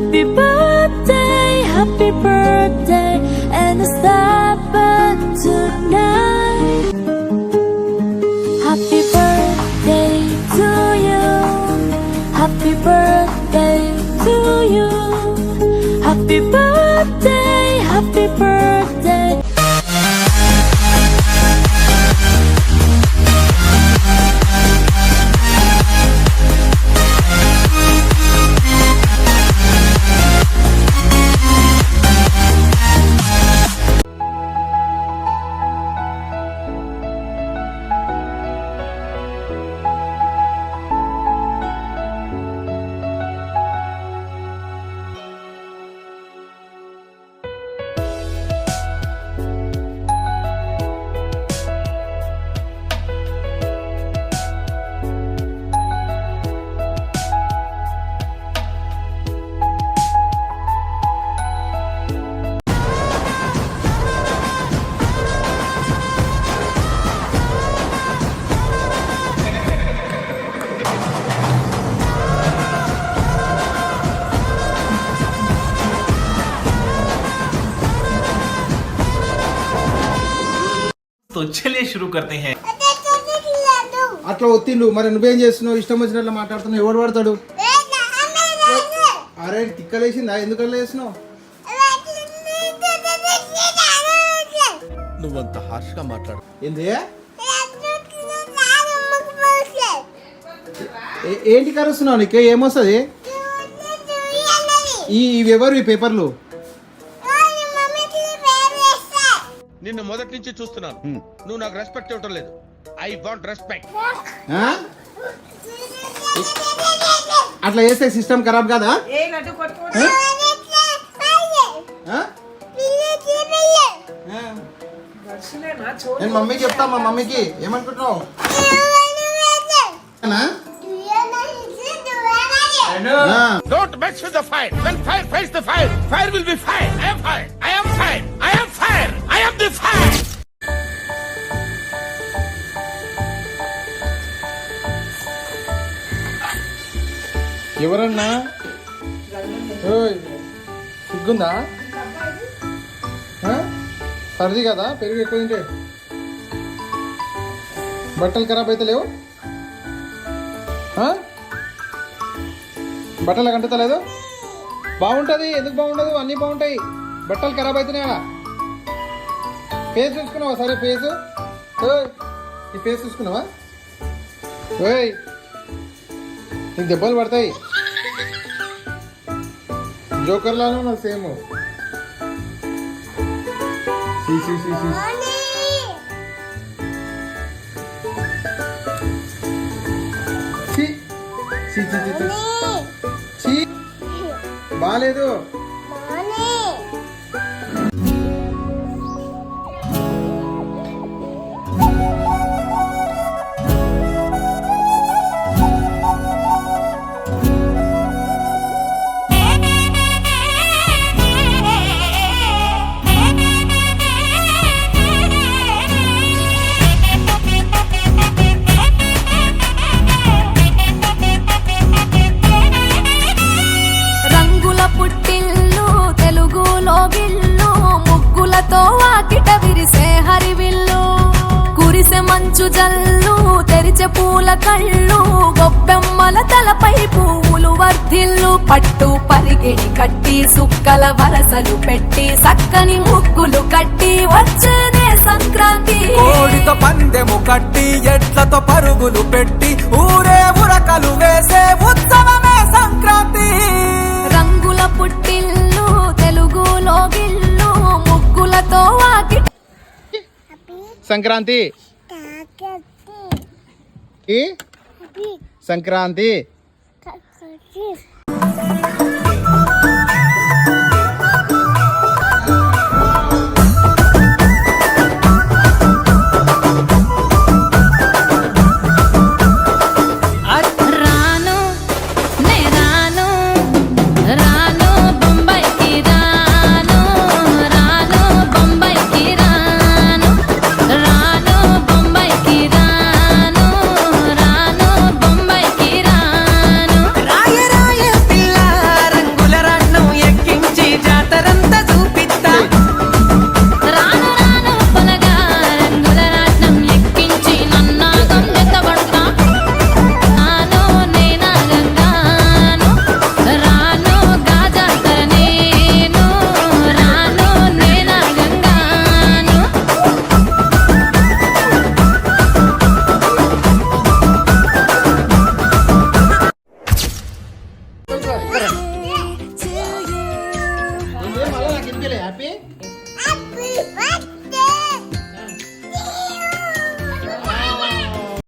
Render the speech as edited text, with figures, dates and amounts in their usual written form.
Happy birthday, and it's happened tonight. Happy birthday to you. Happy birthday to you. Happy birthday, happy birthday. तो चलिए शुरू करते हैं. అట్లా ఒత్తిండు మరి నువ్వేం చేస్తున్నావు? ఇష్టం వచ్చినట్లు మాట్లాడుతున్నావు. ఎవడు పడతాడు? అరే తిక్కలేసిందా? ఎందుకు అట్లా చేస్తున్నావు? నువ్వంత హార్ష్గా మాట్లాడు. ఏంది? ఏంటి కరుస్తున్నావు? నీకు ఏమొస్తుంది? ఇవి ఎవరు ఈ పేపర్లు? నిన్ను మొదటి నుంచి చూస్తున్నాను. నువ్వు నాకు రెస్పెక్ట్ ఇవ్వటం లేదు. I want respect. అట్లా చేస్తే సిస్టమ్ ఖరాబ్ కాదా? నేను మమ్మీకి చెప్తా. మా మమ్మీకి ఏమనుకుంటున్నావు? Don't mess with the fire. When fire fights the fire, fire will be fire. I am fire. I am fire. I am fire. I am the fire. ఎవరన్నా? సిగ్గుందా? సర్ది కదా, పెరుగు ఎక్కువ తింటే బట్టలు ఖరాబ్ అయితే లేవు. బట్టలు కంటలేదు. బాగుంటుంది. ఎందుకు బాగుండదు? అన్నీ బాగుంటాయి. బట్టలు ఖరాబ్ అవుతున్నాయా? ఫేస్ చూసుకున్నావా? సరే ఫేస్ ఈ ఫేస్ చూసుకున్నావా? ఓయ్ నీకు దెబ్బలు పడతాయి. జోకర్లానే ఉన్నది సేమ్. బాలేదు. మంచు జల్లు తెరిచే పూల కళ్ళు గొప్పెమ్మల తలపై పువ్వులు వర్ధిల్లు పట్టు పరిగిణి కట్టి సుక్కల వరసలు పెట్టి సక్కని ముగ్గులు కట్టి వచ్చేదే సంక్రాంతి. కోడితో పందెము కట్టి ఎట్లతో పరుగులు పెట్టి ఊరే ఉరకలు వేసే ఉత్సవమే సంక్రాంతి. రంగుల పుట్టిల్లు తెలుగులో గిల్లు ముగ్గులతో వాకిట సంక్రాంతి సంక్రాంతి. సూపర్